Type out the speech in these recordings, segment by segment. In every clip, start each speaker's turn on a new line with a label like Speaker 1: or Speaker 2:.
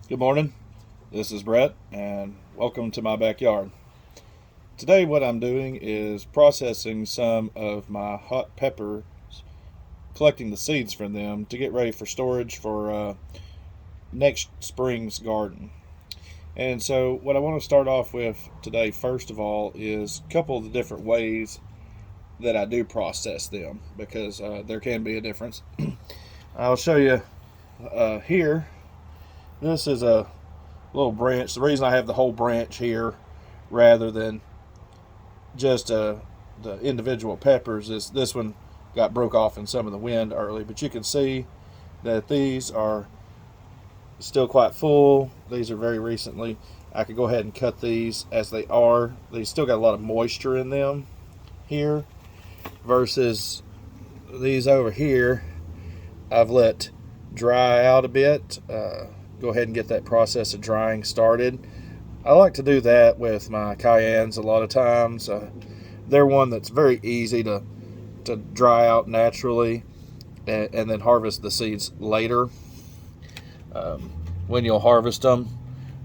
Speaker 1: Good morning. This is Brett, and welcome to my backyard. Today, what I'm doing is processing some of my hot peppers, collecting the seeds from them to get ready for storage for next spring's garden. And so, what I want to start off with today, first of all, is a couple of the different ways that I do process them because there can be a difference. I'll show you here. This is a little branch. The reason I have the whole branch here rather than just the individual peppers is this one got broke off in some of the wind early, but you can see that these are still quite full. These are very recently. I could go ahead and cut these as they are. They still got a lot of moisture in them here versus these over here I've let dry out a bit. Go ahead and get that process of drying started. I like to do that with my cayennes a lot of times. They're one that's very easy to dry out naturally and then harvest the seeds later. When you'll harvest them,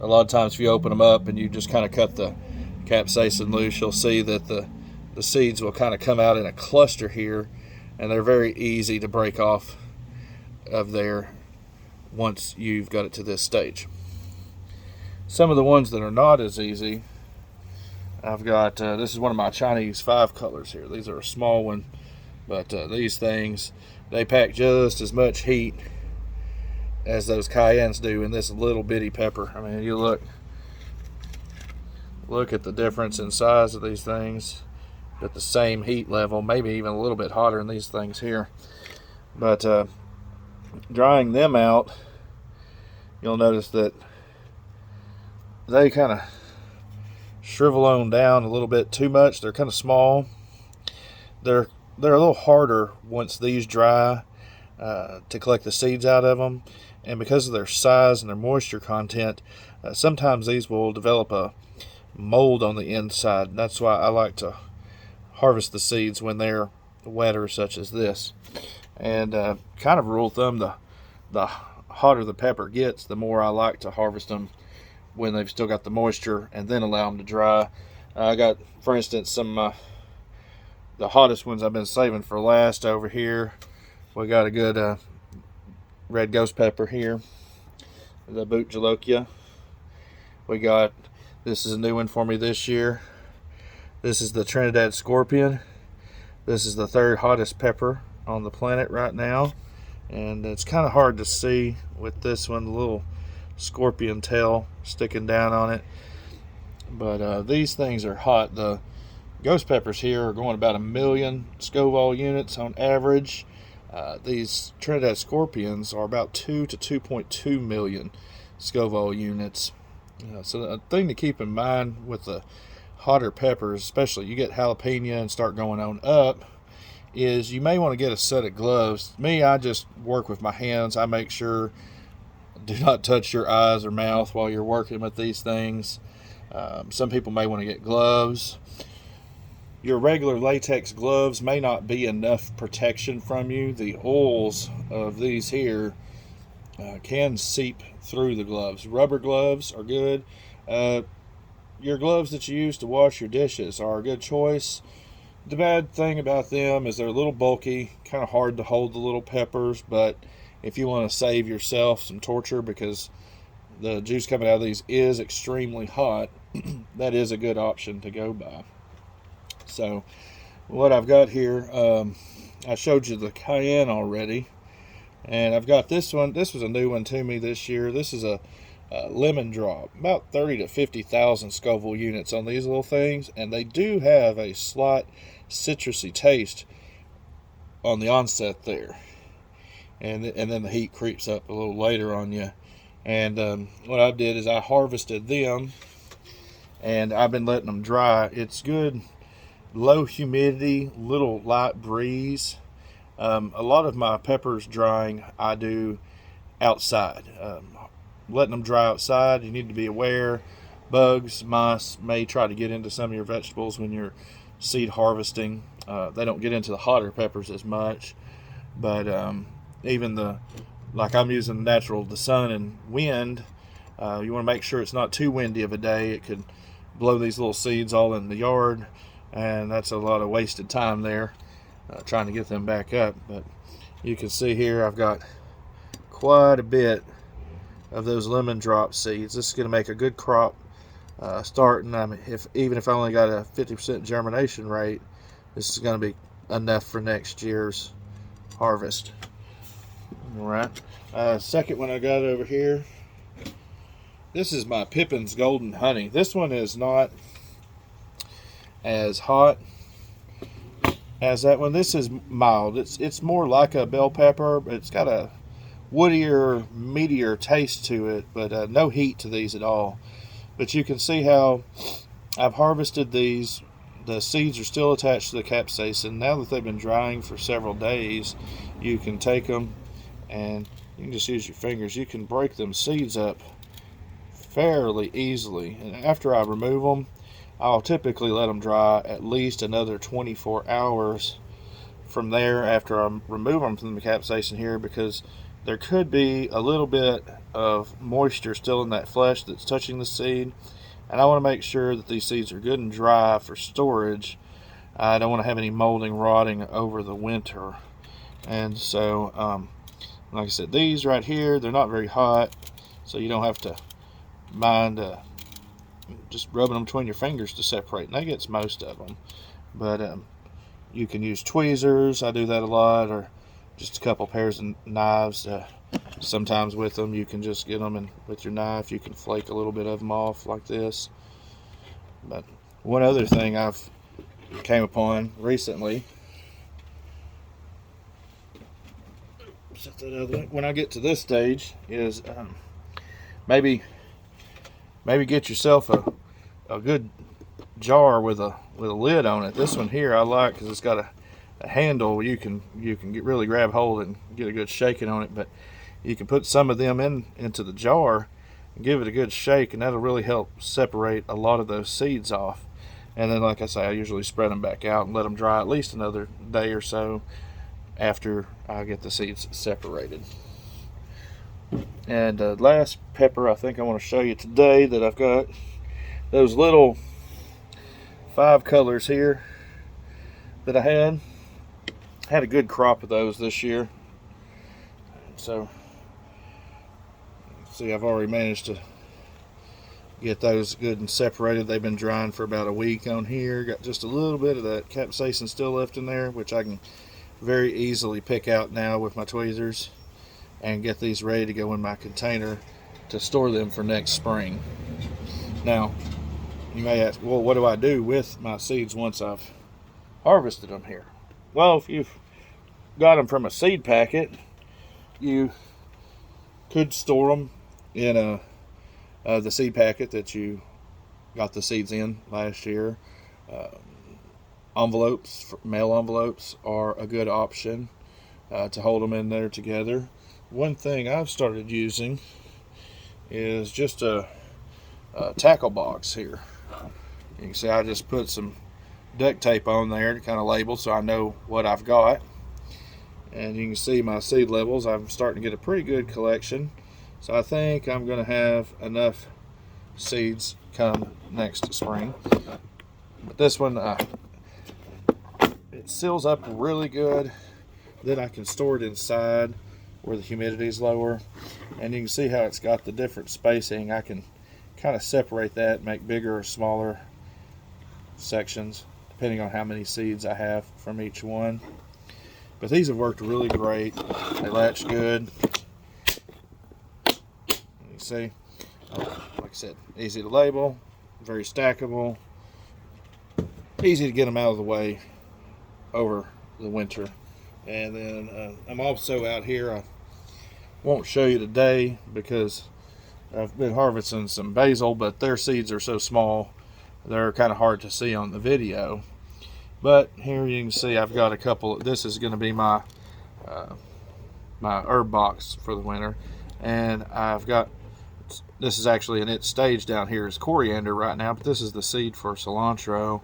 Speaker 1: a lot of times if you open them up and you just kind of cut the capsaicin loose, you'll see that the seeds will kind of come out in a cluster here, and they're very easy to break off of there once you've got it to this stage. Some of the ones that are not as easy, I've got, this is one of my Chinese 5 colors here. These are a small one, but these things, they pack just as much heat as those cayennes do in this little bitty pepper. I mean, you look at the difference in size of these things at the same heat level, maybe even a little bit hotter than these things here. But drying them out, you'll notice that they kind of shrivel on down a little bit too much. They're kind of small. They're a little harder once these dry to collect the seeds out of them, and because of their size and their moisture content, sometimes these will develop a mold on the inside. That's why I like to harvest the seeds when they're wetter, such as this. And kind of rule of thumb, the hotter the pepper gets, the more I like to harvest them when they've still got the moisture and then allow them to dry. I got, for instance, some the hottest ones I've been saving for last over here. We got a good red ghost pepper here, the Boot Jalokia. We got, this is a new one for me this year. This is the Trinidad Scorpion. This is the third hottest pepper on the planet right now, and it's kind of hard to see with this one, the little scorpion tail sticking down on it, but these things are hot. The ghost peppers here are going about 1 million Scoville units on average. These Trinidad Scorpions are about 2 to 2.2 million Scoville units. So a thing to keep in mind with the hotter peppers, especially you get jalapeno and start going on up, is you may want to get a set of gloves. Me, I just work with my hands. I make sure do not touch your eyes or mouth while you're working with these things. Some people may want to get gloves. Your regular latex gloves may not be enough protection from you. The oils of these here can seep through the gloves. Rubber gloves are good. Your gloves that you use to wash your dishes are a good choice. The bad thing about them is they're a little bulky, kind of hard to hold the little peppers, but if you want to save yourself some torture because the juice coming out of these is extremely hot, that is a good option to go by. So what I've got here, I showed you the cayenne already, and I've got this one. This was a new one to me this year. This is a lemon drop, about 30 to 50,000 Scoville units on these little things, and they do have a slight citrusy taste on the onset there, and then the heat creeps up a little later on you. And what I did is I harvested them, and I've been letting them dry. It's good, low humidity, little light breeze. A lot of my peppers drying I do outside. Letting them dry outside, you need to be aware. Bugs, mice may try to get into some of your vegetables when you're seed harvesting. They don't get into the hotter peppers as much, but even like I'm using the sun and wind, You want to make sure it's not too windy of a day. It could blow these little seeds all in the yard, and that's a lot of wasted time there trying to get them back up. But you can see here I've got quite a bit of those lemon drop seeds. This is going to make a good crop starting. I mean, even if I only got a 50% germination rate, this is going to be enough for next year's harvest. All right. Second one I got over here. This is my Pippin's Golden Honey. This one is not as hot as that one. This is mild. It's more like a bell pepper, but it's got a woodier, meatier taste to it, but no heat to these at all. But you can see how I've harvested these. The seeds are still attached to the capsaicin. Now that they've been drying for several days, you can take them and you can just use your fingers. You can break them seeds up fairly easily. And after I remove them, I'll typically let them dry at least another 24 hours from there after I remove them from the capsaicin here, because there could be a little bit of moisture still in that flesh that's touching the seed, and I want to make sure that these seeds are good and dry for storage. I don't want to have any molding, rotting over the winter. And so like I said, these right here, they're not very hot, so you don't have to mind just rubbing them between your fingers to separate, and that gets most of them. But you can use tweezers. I do that a lot, or just a couple pairs of knives. Sometimes with them you can just get them, and with your knife you can flake a little bit of them off like this. But one other thing I've came upon recently, set that other way, when I get to this stage, is maybe get yourself a good jar with a lid on it. This one here I like because it's got a handle. You can really grab hold and get a good shaking on it. But you can put some of them into the jar and give it a good shake, and that'll really help separate a lot of those seeds off. And then, like I say, I usually spread them back out and let them dry at least another day or so after I get the seeds separated. And last pepper I think I want to show you today, that I've got those little 5 colors here that I had a good crop of those this year. So see, I've already managed to get those good and separated. They've been drying for about a week on here. Got just a little bit of that capsaicin still left in there, which I can very easily pick out now with my tweezers and get these ready to go in my container to store them for next spring. Now, you may ask, well, what do I do with my seeds once I've harvested them here? Well, if you've got them from a seed packet, you could store them in the seed packet that you got the seeds in last year. Envelopes, mail envelopes, are a good option to hold them in there together. One thing I've started using is just a tackle box here. You can see I just put some duct tape on there to kind of label so I know what I've got. And you can see my seed levels. I'm starting to get a pretty good collection. So I think I'm going to have enough seeds come next spring. But this one, it seals up really good. Then I can store it inside where the humidity is lower. And you can see how it's got the different spacing. I can kind of separate that, make bigger or smaller sections depending on how many seeds I have from each one. But these have worked really great. They latch good. You see, like I said, easy to label, very stackable, easy to get them out of the way over the winter. And then I'm also out here, I won't show you today because I've been harvesting some basil, but their seeds are so small they're kind of hard to see on the video. But here you can see I've got a couple. This is going to be my my herb box for the winter, and I've got, this is actually in its stage down here is coriander right now, but this is the seed for cilantro.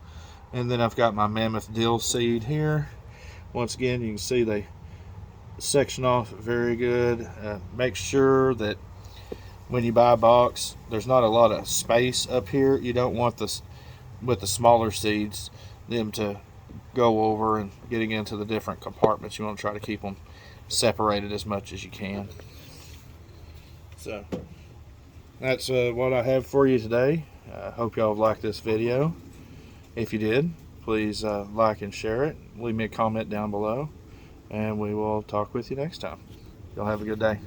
Speaker 1: And then I've got my mammoth dill seed here. Once again, you can see they section off very good. Make sure that when you buy a box, there's not a lot of space up here. You don't want this with the smaller seeds, them to go over and getting into the different compartments. You want to try to keep them separated as much as you can. So that's what I have for you today. I hope y'all have liked this video. If you did, please like and share it. Leave me a comment down below, and we will talk with you next time. Y'all have a good day.